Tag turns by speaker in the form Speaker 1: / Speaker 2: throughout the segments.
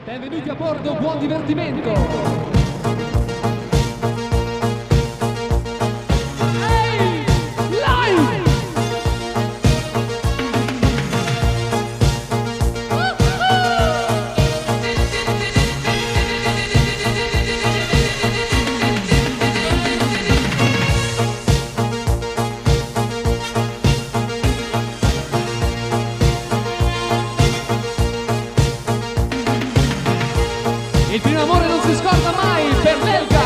Speaker 1: Benvenuti a bordo, buon divertimento! Il primo amore non si scorda mai per l'Elga!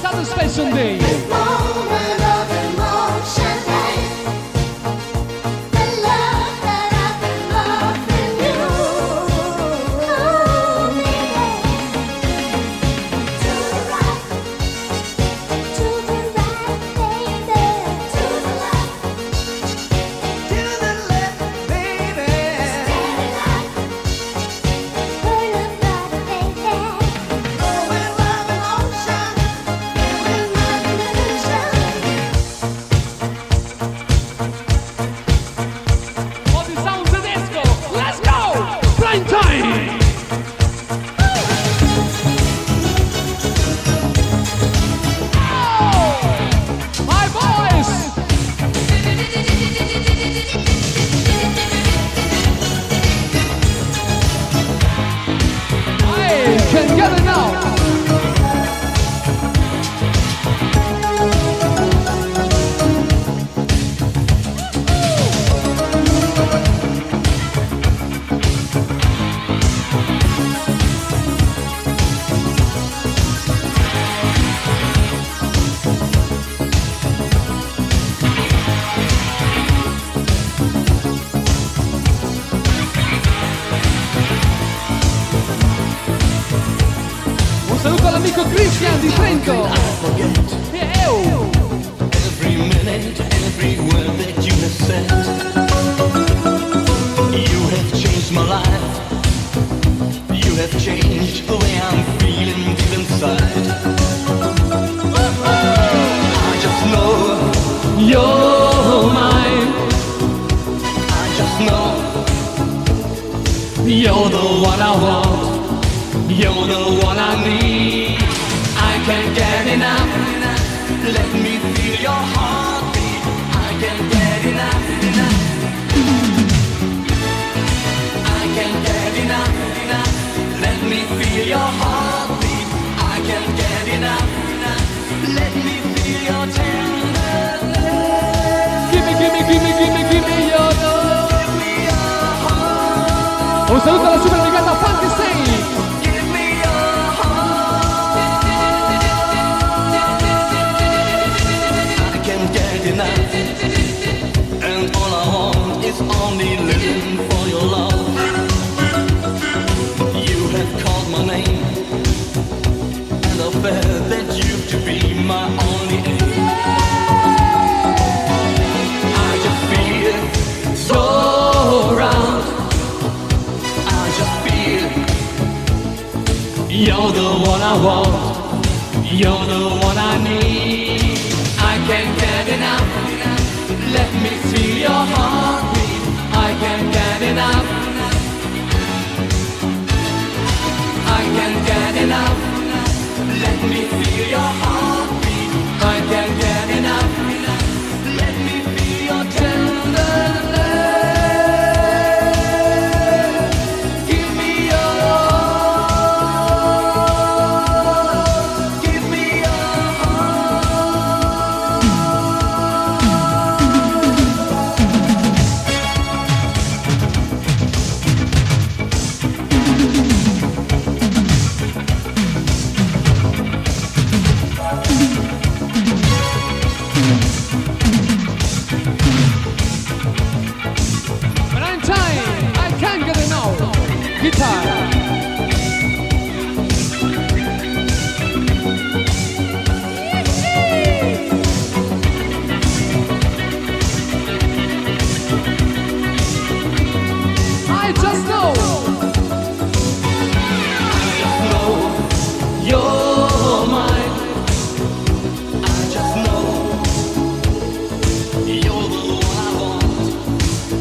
Speaker 1: Satisfaction Day. Can get it now. Un saluto all'amico Christian di Trento.
Speaker 2: Every minute, every word that you have said. You have changed my life. You have changed the way I'm feeling deep inside. I just know you're mine. I just know you're the one I want. You're the one I need. I can't get enough. Let me feel your heartbeat. I can't get enough. I can't get enough. Let me feel your heartbeat. I can't get enough. Let me feel your tender love.
Speaker 1: Gimme your love.
Speaker 2: Give me your heart.
Speaker 1: Un saluto alla super legata Funky Stay.
Speaker 2: And all I want is only living for your love. You have called my name, and I felt that you to be my only aim. I just feel so round. I just feel you're the one I want. You're the one I need. I can't get enough. Let me see your heartbeat. I can't get enough. I can't get enough. Let me feel your heartbeat. I can't get enough. Let me feel your tender love. Give me your love. Give me your heart.
Speaker 1: Valentine, I can't get enough. Guitar. I just know.
Speaker 2: You're mine. I just know you're the one I want.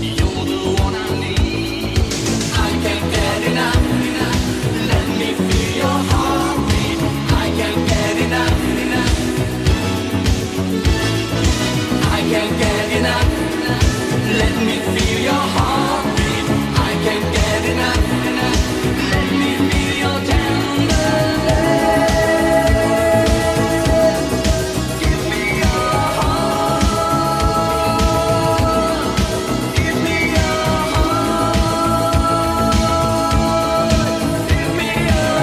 Speaker 2: You're the one I need. I can't get enough. Let me feel your heartbeat. I can't get enough. I can't get enough. Let me feel your heartbeat. I can't get enough. Let me feel your tender love. Give me your heart. Give me your heart. Give me your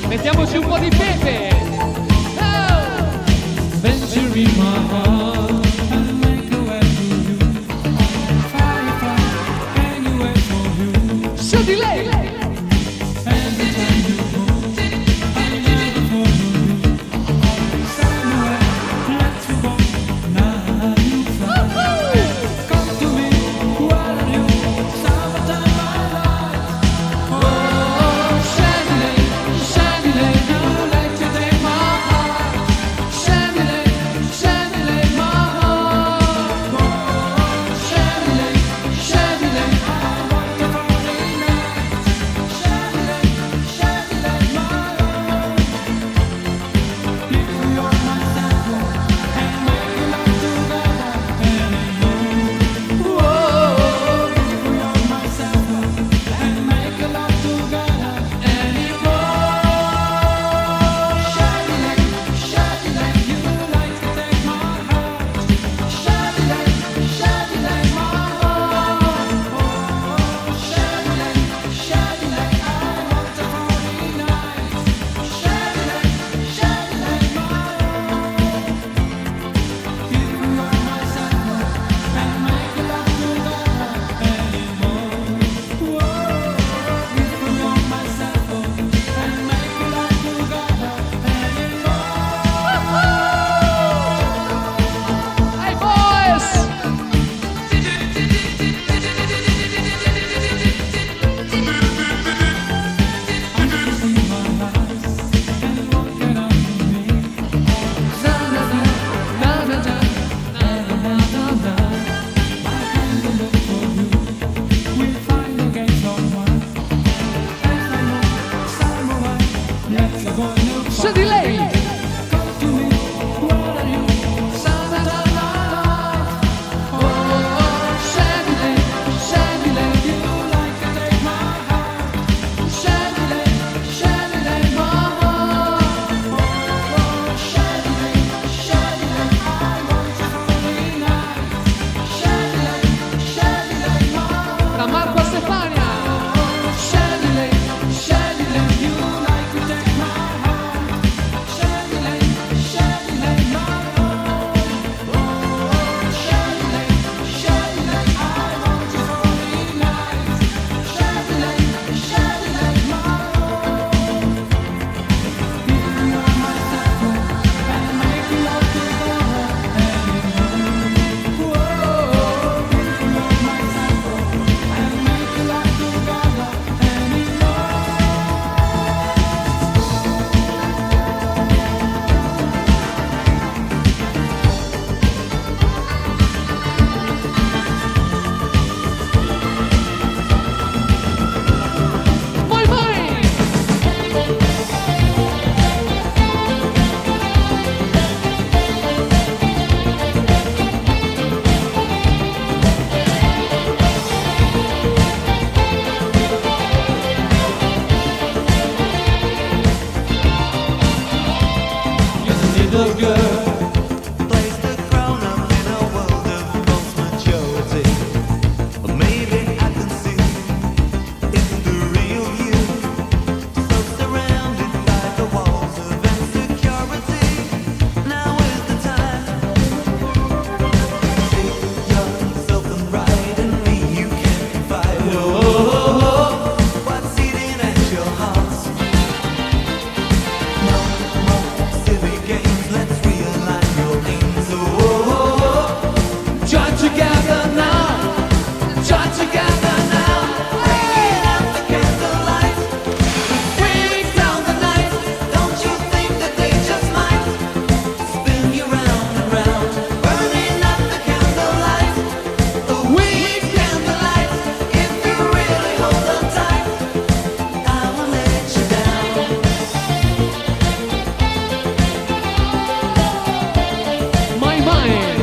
Speaker 1: Mettiamoci un po' di pepe. Oh!
Speaker 3: Venture in my heart and make a way for you. Fire, fire, anywhere for you.
Speaker 1: Su di lei.
Speaker 3: Every time you move, I never follow you. Somewhere, let's go. Now you fly. Come to me, where are you? Summertime, my life.
Speaker 1: Oh, shiny lady, you like to take my heart. Shiny lady,
Speaker 3: love girl.
Speaker 4: Place the crown up in a world of false maturity. Or maybe I can see it's the real you. So surrounded by the walls of insecurity. Now is the time. Take yourself and ride in me. You can confide. What's eating at your heart? No more silly games. Let's realign your aims.
Speaker 1: Join together now. Join together now.
Speaker 4: Bringing out the candlelight.
Speaker 1: Bring down the night.
Speaker 4: Don't you think that they just might spin you round and round? Burning up the candlelight. The weak candlelight. If you really hold on tight, I will let you down.
Speaker 1: My mind.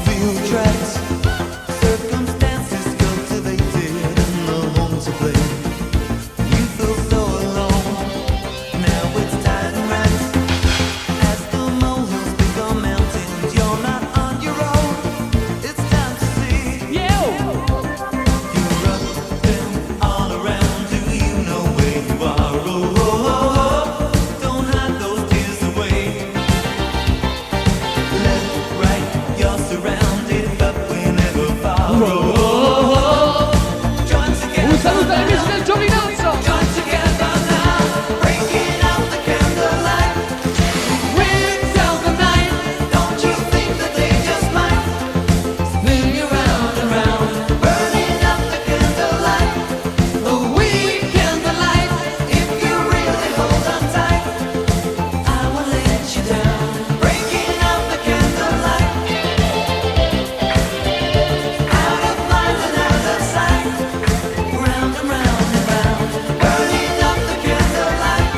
Speaker 4: Feel trapped. Circumstances cultivated in the home to play. You feel so alone. Now it's time right. As the molehills become mountains, you're not on your own. It's time to see.
Speaker 1: You.
Speaker 4: You rub them all around. Do you know where you are? Don't hide those tears away. Left, right, you're surrounded, but we never fall. Join together.
Speaker 1: Un saluto agli amici del giovinazzo.
Speaker 4: Join together now. Breaking out the candlelight.
Speaker 1: Bring down the night.
Speaker 4: Don't you think that they just might spin you round and round? Burning up the candlelight. The weak candlelight. If you really hold on tight, I will let you down. Breaking out the candlelight. Out of mind and out of sight. Round and round and round. Burning up the candlelight.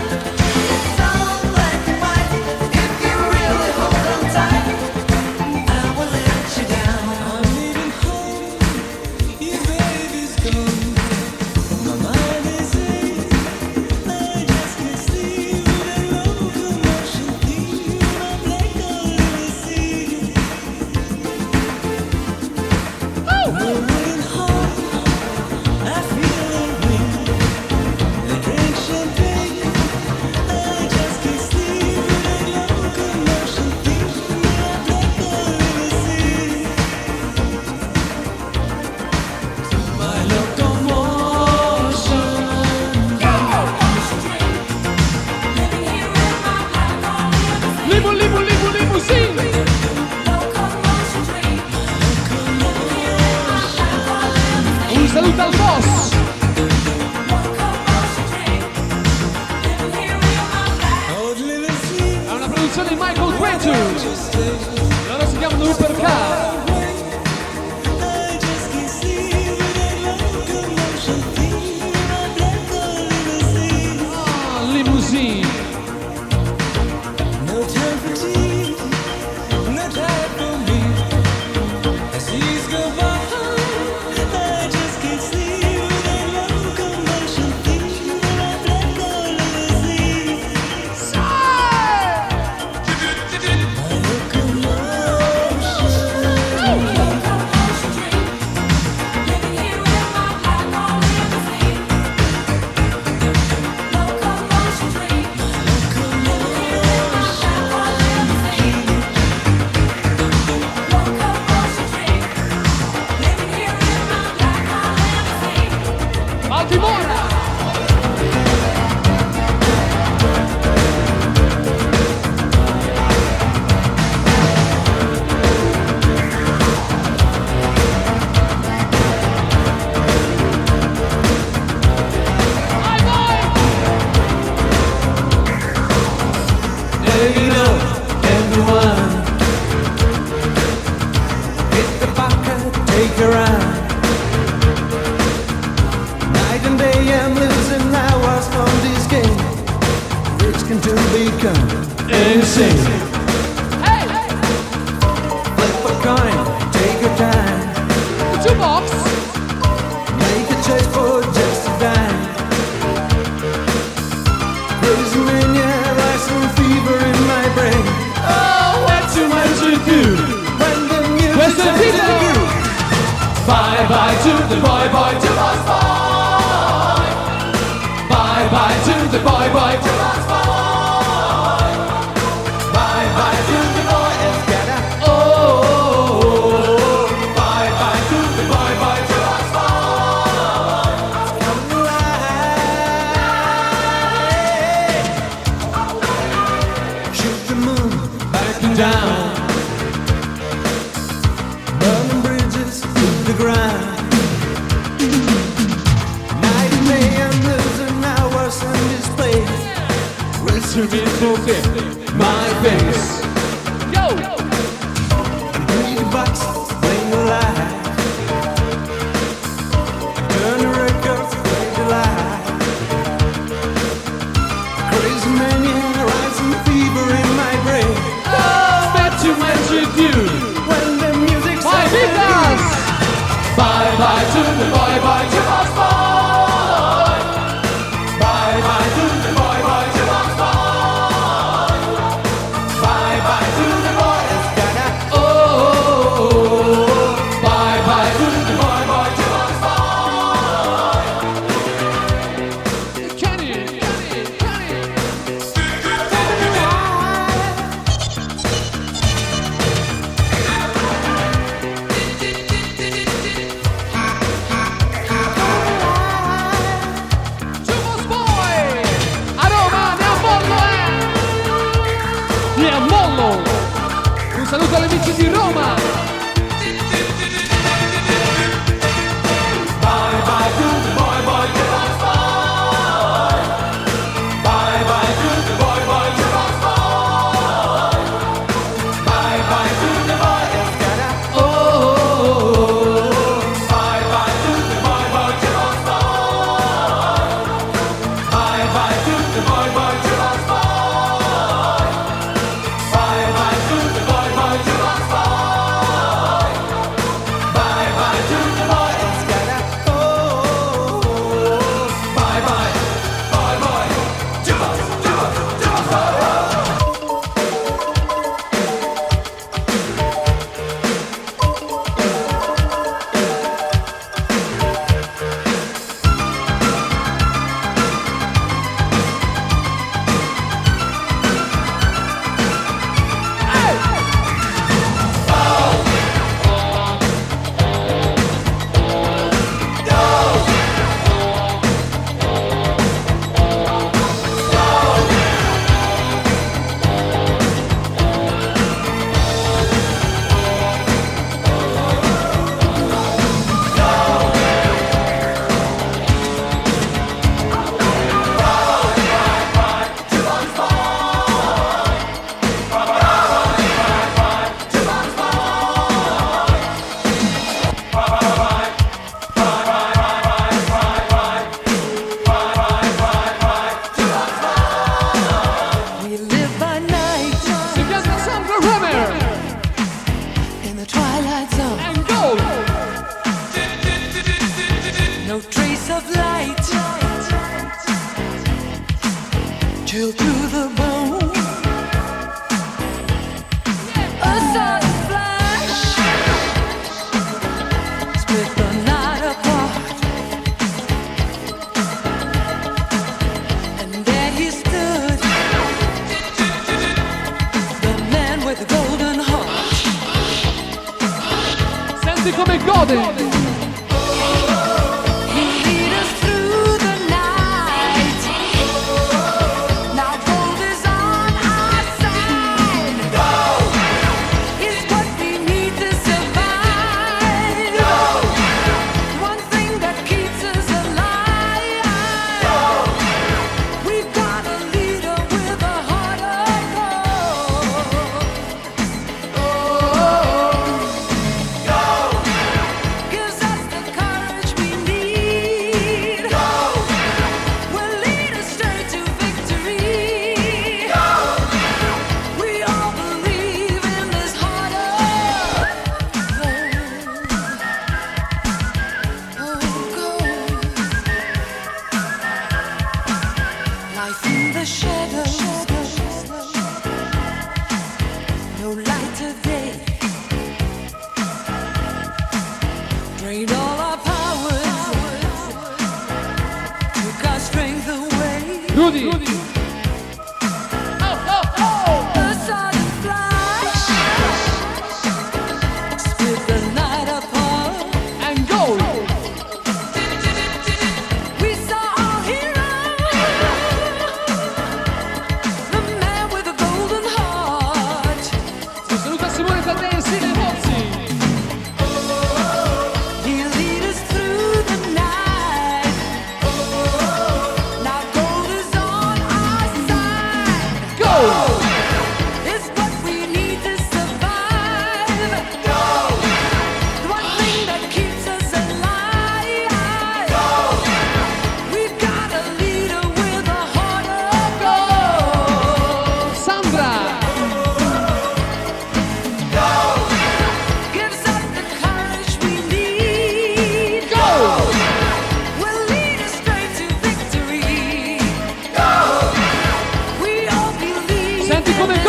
Speaker 4: It's all black and white. If you really hold on tight, I will let you down. I'm leaving home. Your baby's gone. My mind is in. I just can't sleep. That locomotion theme. I'm like a limousine. Moving home. I feel a wind. I drink champagne. I just can't sleep. That locomotion theme. I'm like a limousine. My locomotion.
Speaker 1: Limousine. Un saluto al boss.
Speaker 4: Old limousine.
Speaker 1: È una produzione di Michael Cretu. Loro si chiamano Rupert Car.
Speaker 4: I just can't sleep with that locomotion theme. I'm like a limousine.
Speaker 1: Limousine.
Speaker 4: No time for tea, no time for me. As these go by, I just can't sleep with that locomotion theme. I'm like a limousine. My locomotion.
Speaker 1: Baltimora.
Speaker 4: You know, everyone, hit the pocket, take a run. Night and day I'm losing hours from this game. Rich can to become insane.
Speaker 1: Hey.
Speaker 4: Flip a coin, with the moon backing down, burning bridges to the ground. Night and day and losing hours in this place.
Speaker 1: Instruments for my face. Yo!
Speaker 4: Greedy bucks bring the light. Turn the records, play the light. Crazy mania, rising fever in my brain.
Speaker 1: Bet you mentioned you.
Speaker 4: When the music
Speaker 1: My
Speaker 4: starts
Speaker 1: big dance. Bye bye to the boy, bye to boss boy. Bye bye to the boy, bye to boss boy. Bye bye to the boy. Oh, bye bye to the boy, bye to boss boy. Kenny, Kenny, Kenny. Boss boy. A Roma, ne a mollo. Un saluto agli amici di Roma. Bye bye to the boy, boy, to boss boy. Bye bye to the boy, boy, to boss boy. Bye bye to the boy. Oh, bye bye to the boy, boy, to boss boy. Bye bye to the boy, boy, to boss boy. Bye bye to the boy, boy, to boss boy. Bye bye to the boy. Bye bye, bye bye, to boss, to boss, to boss.
Speaker 4: We live by night
Speaker 1: Si chiama Sandra Romer
Speaker 4: in the twilight zone.
Speaker 1: and Gold.
Speaker 4: No trace of light, chill through the bone. A sudden flash split the night apart, and there he stood, the man with the golden heart.
Speaker 1: Senti come gode.
Speaker 4: He lead us through the night. Now gold is on our side. Gold is what we need to survive. Gold, one thing that keeps us alive. Gold, we've got a leader with a heart of gold. Gold gives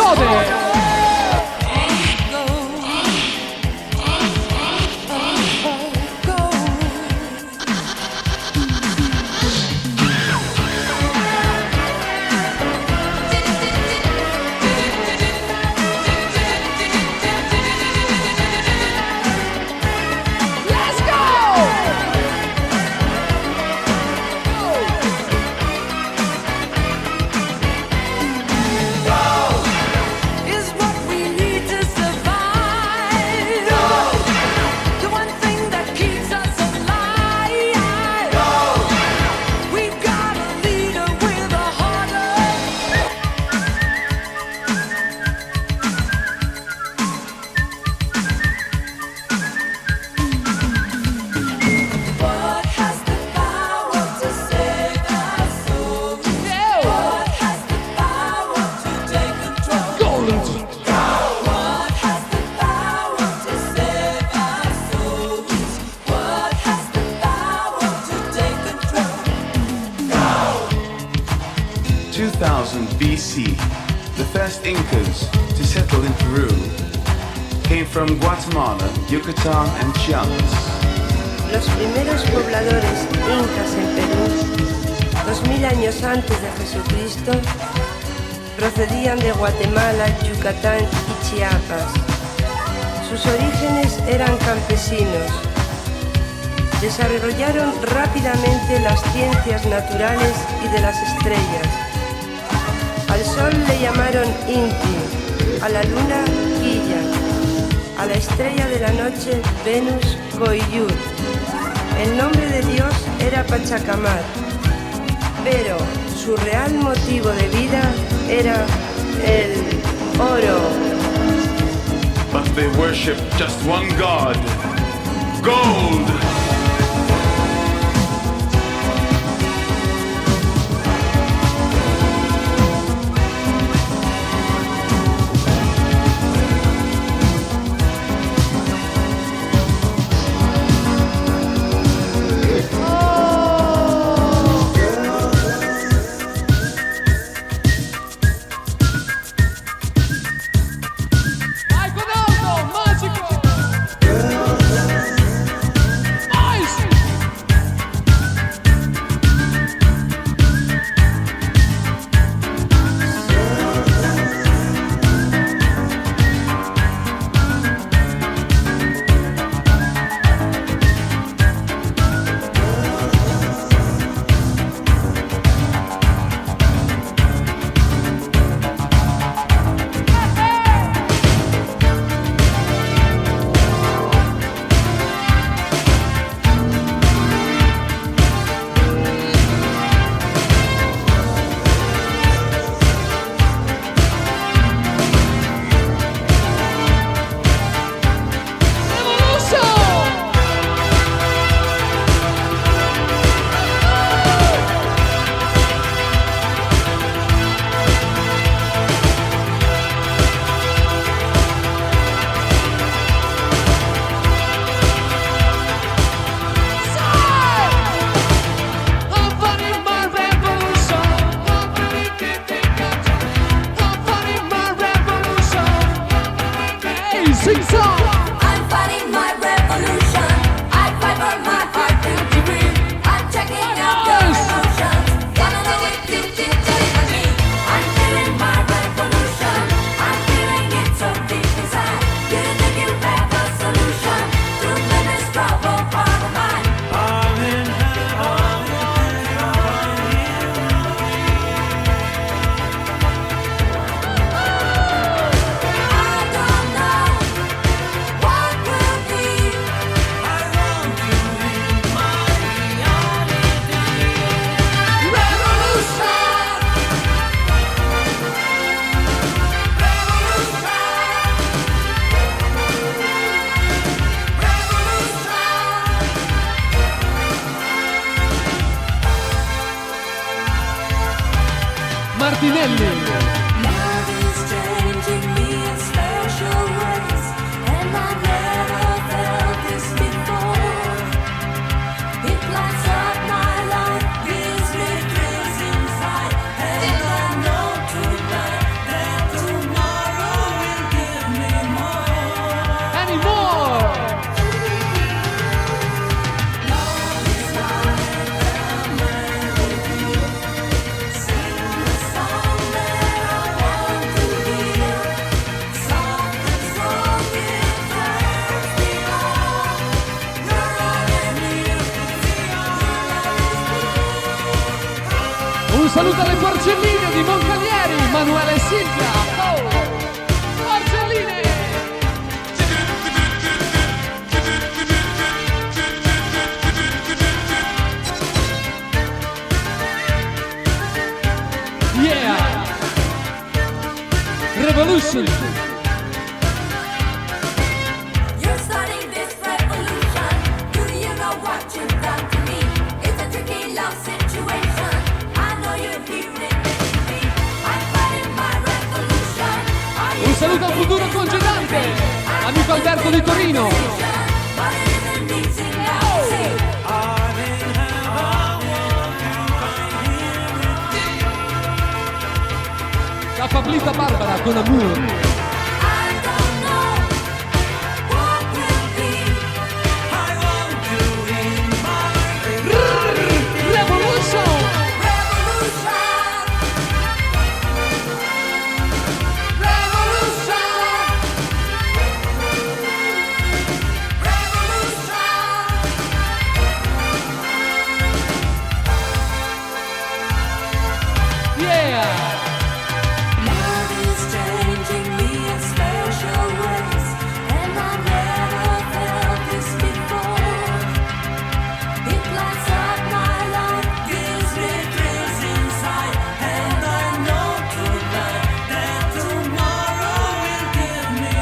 Speaker 3: esplode.
Speaker 4: Is what we need to survive. The one thing that keeps us alive. We've got a leader with a heart What has the power to save our souls? What has the power to take control? What has the power to save our souls? What has the power to take control?
Speaker 5: 2000 BC, the first Incas to settle in Peru came from Guatemala, Yucatan, and Chiapas.
Speaker 6: Los primeros pobladores incas en Perú, 2000 años antes de Jesucristo, procedían de Guatemala, Yucatán y Chiapas. Sus orígenes eran campesinos. Desarrollaron rápidamente las ciencias naturales y de las estrellas. Al sol le llamaron Inti, a la luna Quilla, a la estrella de la noche Venus Coiyur. El nombre de Dios era Pachacamac, pero su real motivo de vida era el oro.
Speaker 5: But they worship just one god, gold!
Speaker 3: Vai con alto, magico. Nice. Sing song.
Speaker 4: I'm fighting my revolution. I fight for my heart to be free. I'm checking out your emotions. Gonna know it, with me. I'm feeling my revolution. I'm feeling it so deep inside. You think you have a solution to this trouble part of mine? I don't know what will be. I want to live my reality. Revolution.
Speaker 3: Martinelli.
Speaker 4: Love is changing me in special ways, and I never felt this before. It lights up my life, gives me thrills inside, and I know tonight that tomorrow
Speaker 7: saluto alle Porcelline di Moncalieri, Manuele e Silvia. Oh, Porcelline! Yeah! Revolution!
Speaker 8: You're starting this revolution. Do you know what you've done to me? It's a tricky love situation. I know you're feeling me. I'm fighting my revolution. Are you
Speaker 7: Un saluto al futuro congedante, amico Alberto di Torino.
Speaker 8: But it isn't easy now. See,
Speaker 7: La Pablita Barbara con Amour.
Speaker 8: I don't know what will be.
Speaker 7: Revolution!
Speaker 8: Revolution. Revolution. Revolution.
Speaker 7: Yeah!
Speaker 8: Love is changing me in special ways, and I never felt this before. It lights up my life, gives me thrills inside, and I know tonight that tomorrow will give me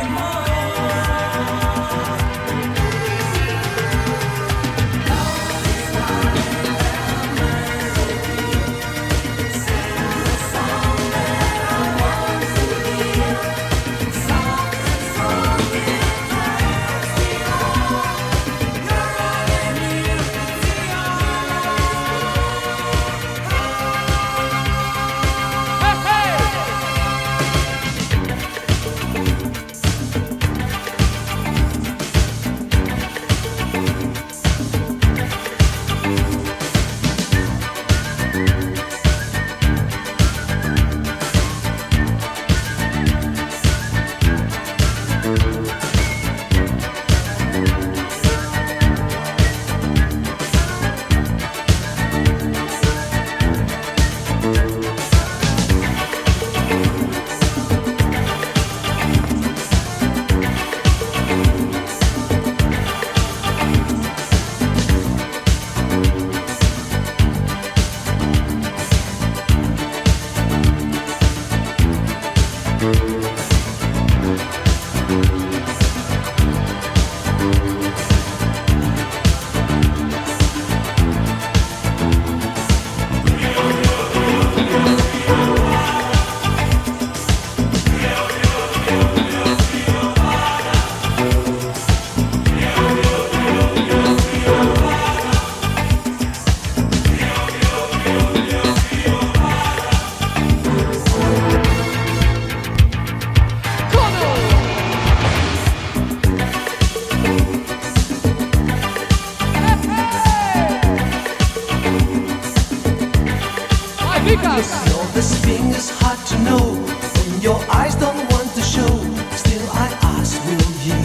Speaker 7: Vicas!
Speaker 4: Know this thing is hard to know when your eyes don't want to show. Still, I ask, will you?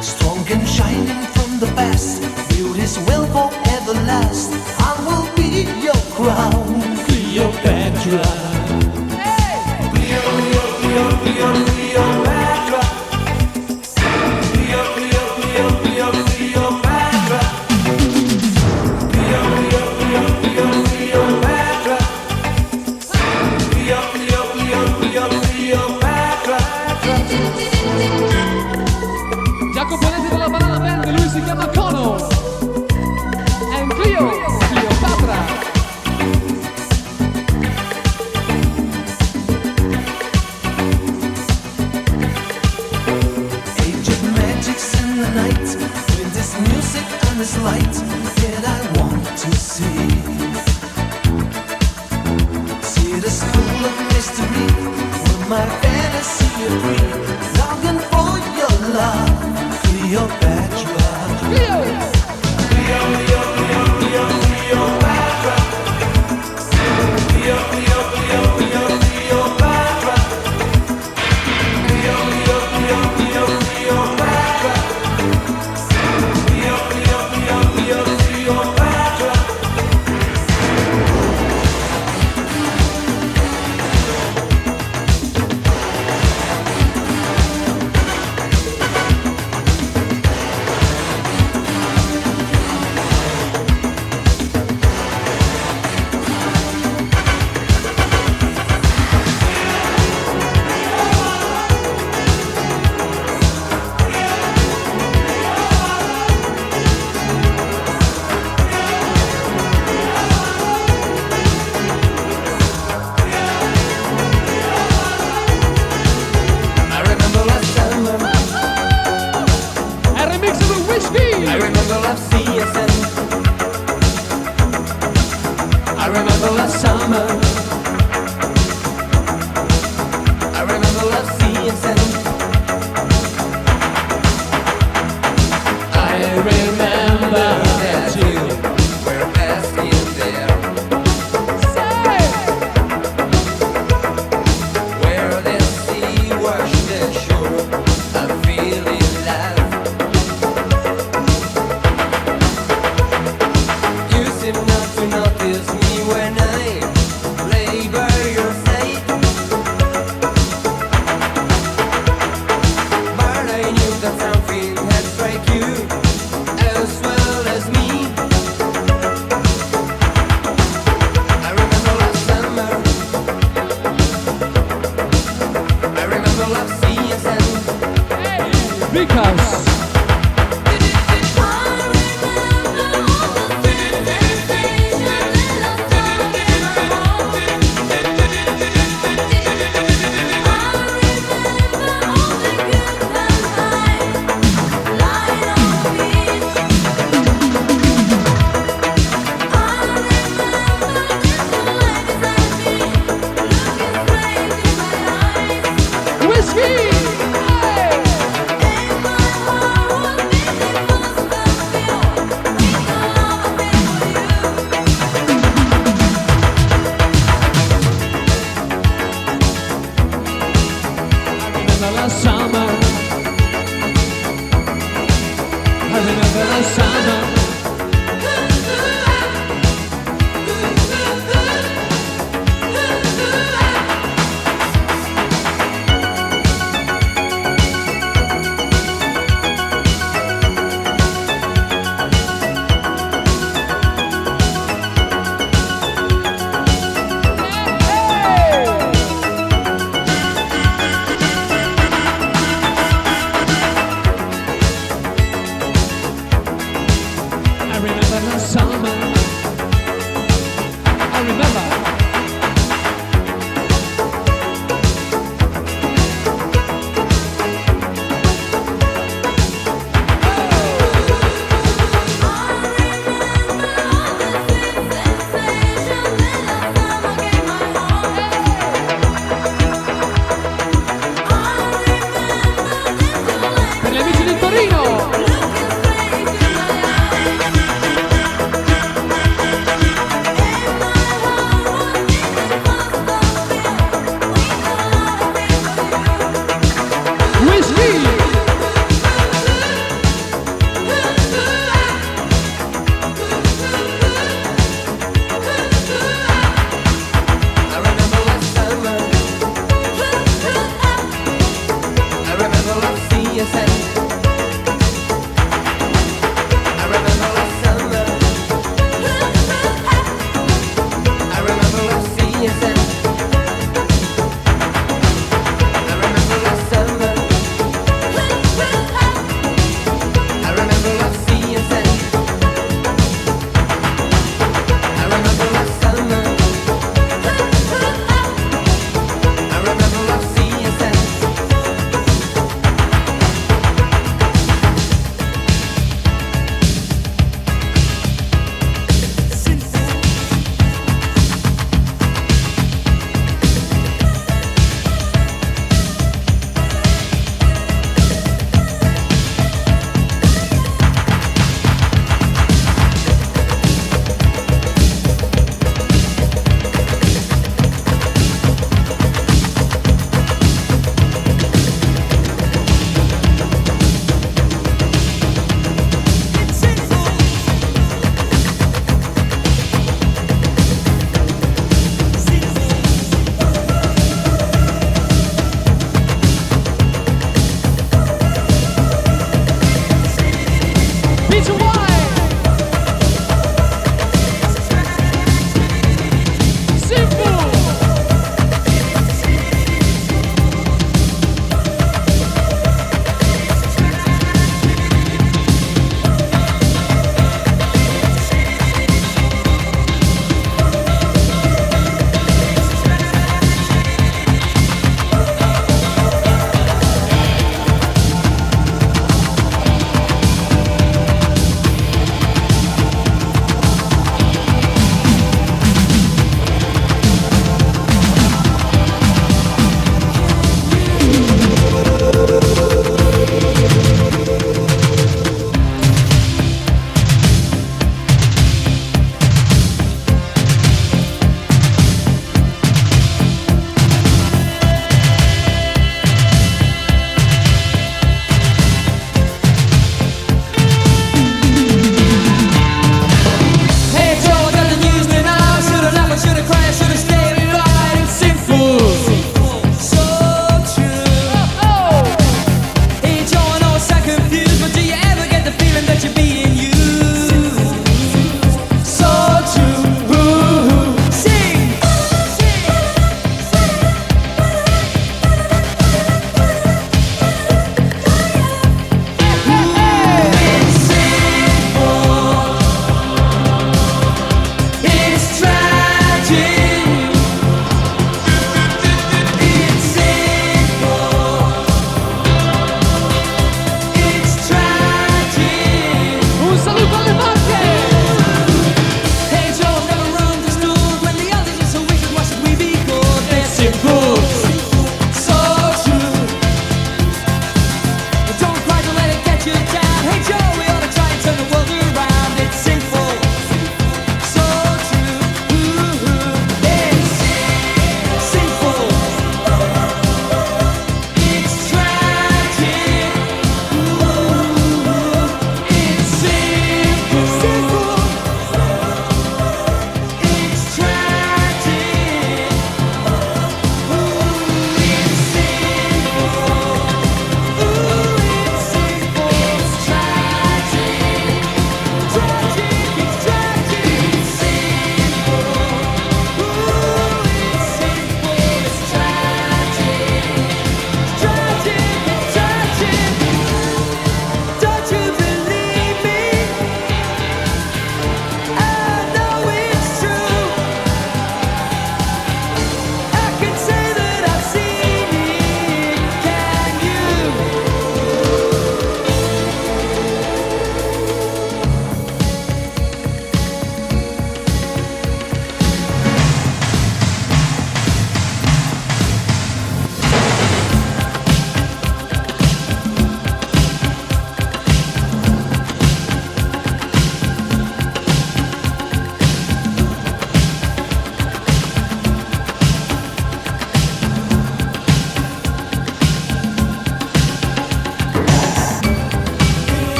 Speaker 4: Strong and shining from the past, beauty's will forever last. I will be your crown, Cleopatra. Cleo, Cleo, Cleo, Cleo, Cleopatra. Cleo, Cleo, Cleo, Cleo, Cleopatra. Cleo, Cleo, Cleo, Cleo, Cleopatra. Cleo, Cleo, Cleo, Cleo, Cleopatra.
Speaker 7: Già componente della Banana Band, lui si chiama Kono. And Cleo, Cleopatra.
Speaker 4: Age of magic's in the night, with this music and this light that I want to see. See the school of mystery, where my fantasy is free. Longing for your love, Cleopatra.
Speaker 7: Cleo!
Speaker 4: Cleo, Cleo, Cleo, Cleo, Cleopatra. Cleo, Cleo, Cleo, Cleo, Cleopatra. Cleo, Cleo, Cleo, Cleo, Cleopatra. Cleo, Cleo, Cleo, Cleo, Cleopatra.
Speaker 7: Because whiskey! Hey! Remember last summer. I remember last summer.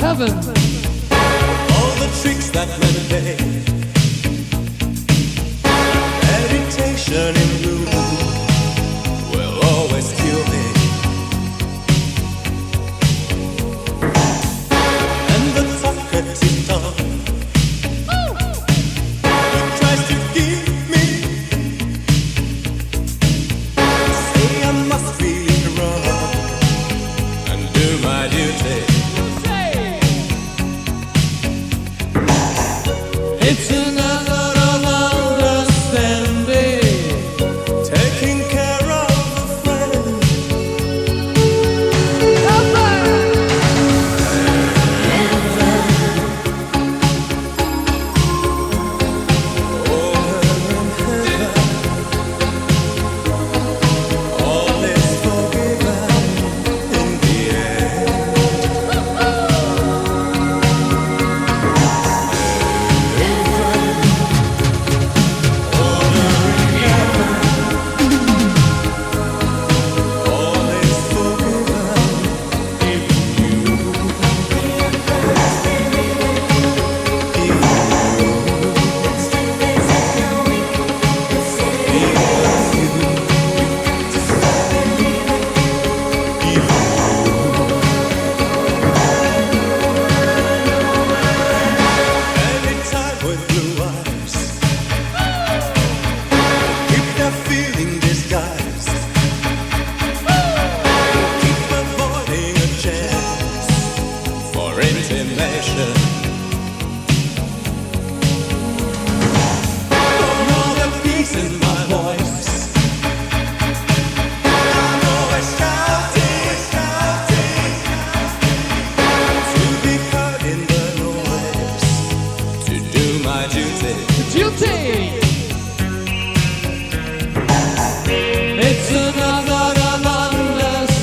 Speaker 7: heaven.
Speaker 9: All the tricks that men play, meditation in blue will always kill me. And the talkative tongue, he tries to give me, say I must be wrong and do my duty. It's another of understanding, taking care of a friend. All is forgiven in the end. All is forgiven if anytime with blue eyes, if they're feeling disguised, keep avoiding a chance for intimation. For all the peace in my voice, I'm always shouting, to be heard in the noise, to do my duty.
Speaker 7: Duty! It's another of understanding.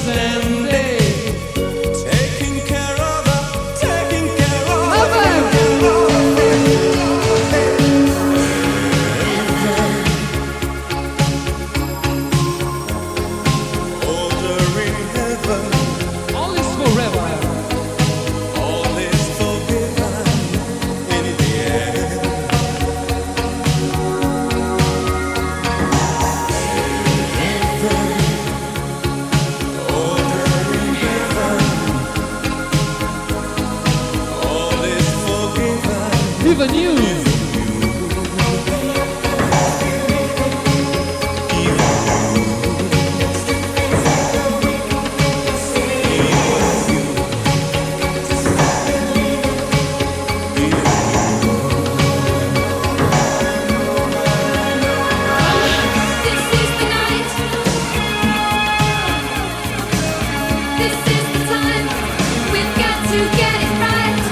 Speaker 9: Taking care of order in heaven.
Speaker 7: All is forever.
Speaker 9: All is forgiven in the end. Order in heaven. All is forgiven.
Speaker 7: Even you.
Speaker 8: This is the night. This is the time. We've got to get it right.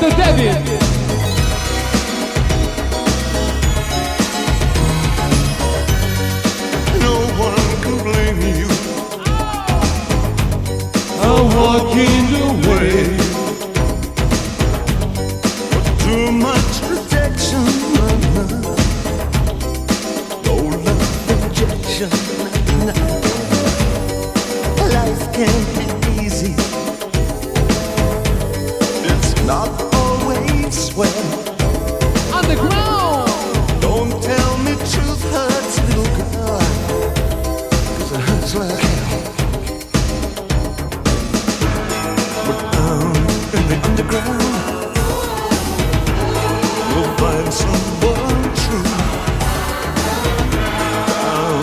Speaker 7: Mr. David.
Speaker 9: No one can blame you.
Speaker 3: I'm walking away.
Speaker 9: Too much protection. No love injection. Life can't be easy. It's not always swell.
Speaker 7: Underground.
Speaker 9: Don't tell me truth hurts, little girl, 'cause it hurts like hell. But down in the underground, you'll find someone true. Down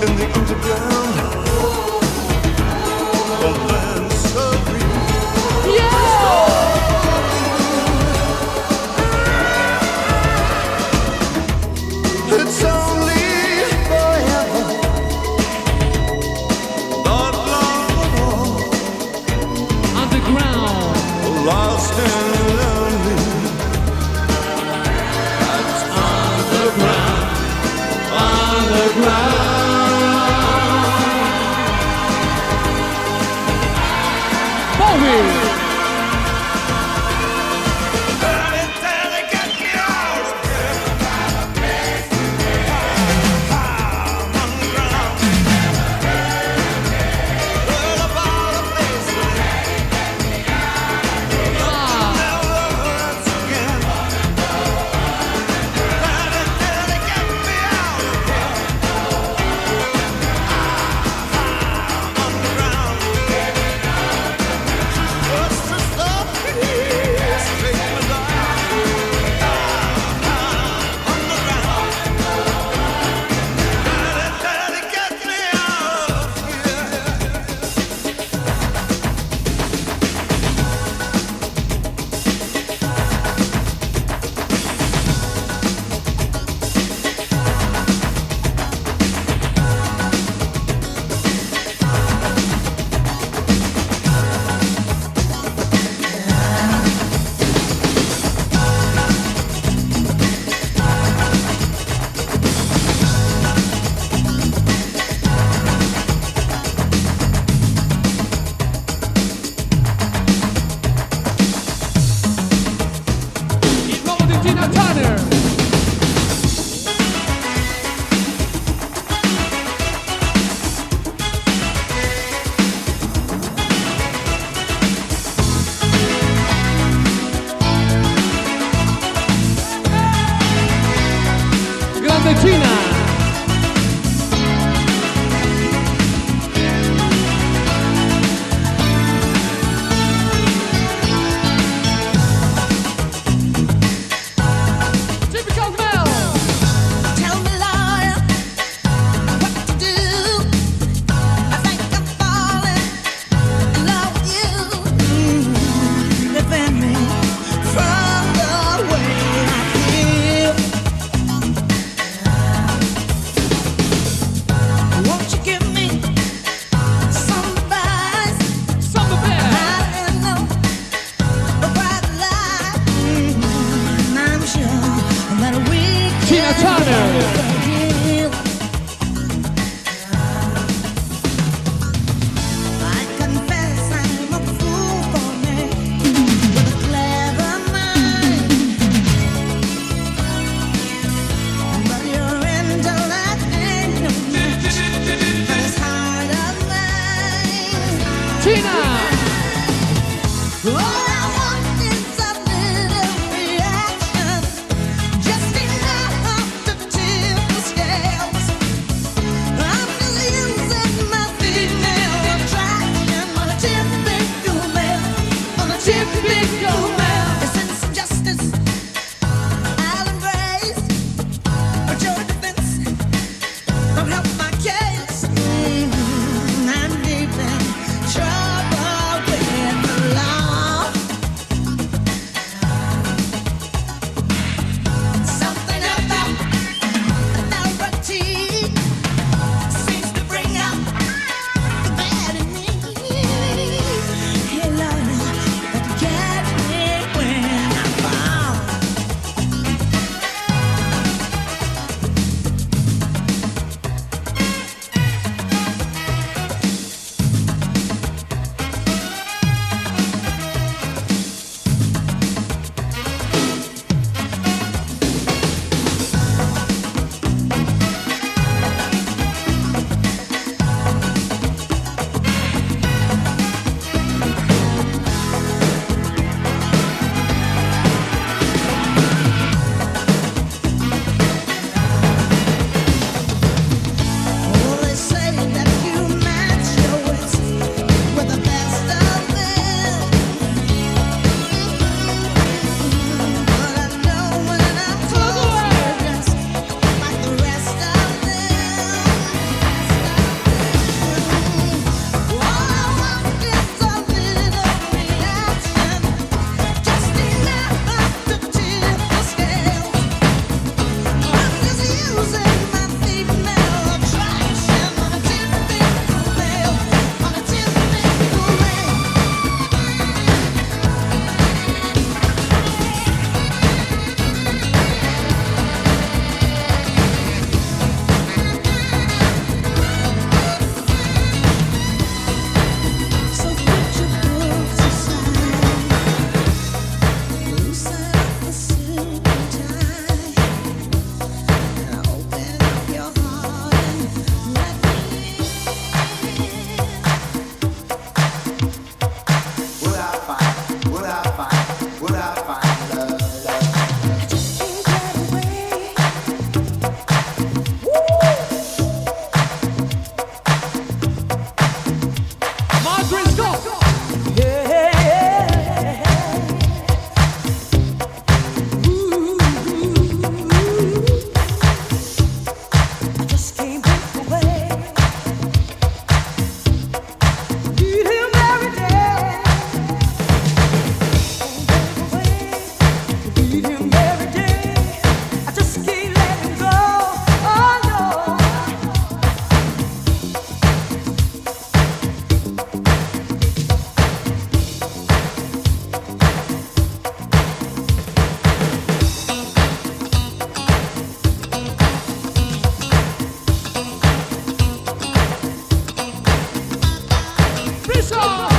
Speaker 9: in the underground, a land so green. It's only forever, not long at all.
Speaker 7: Underground.
Speaker 9: Lost and lonely. That's underground, underground.
Speaker 7: Bowie. Tina Turner. Grande Tina. Typical Mel.
Speaker 4: Tell me, lawyer, what to do. I think I'm falling in love with you. Defend me from the way I feel. Won't you give me some advice?
Speaker 7: Some of it.
Speaker 4: How to know a bright light? I'm sure that we
Speaker 7: Tina Turner.
Speaker 4: I confess I'm a fool for me with a clever mind, but your intellect ain't no match for this heart of mine.
Speaker 7: Tina.
Speaker 4: All I want is a little reaction, just enough to tip the scales. I'm just using my female attraction on a typical male, on a typical male. A sense of justice I'll embrace, but your defense don't help my case. I'm deep in trouble with the law.
Speaker 7: Lisa.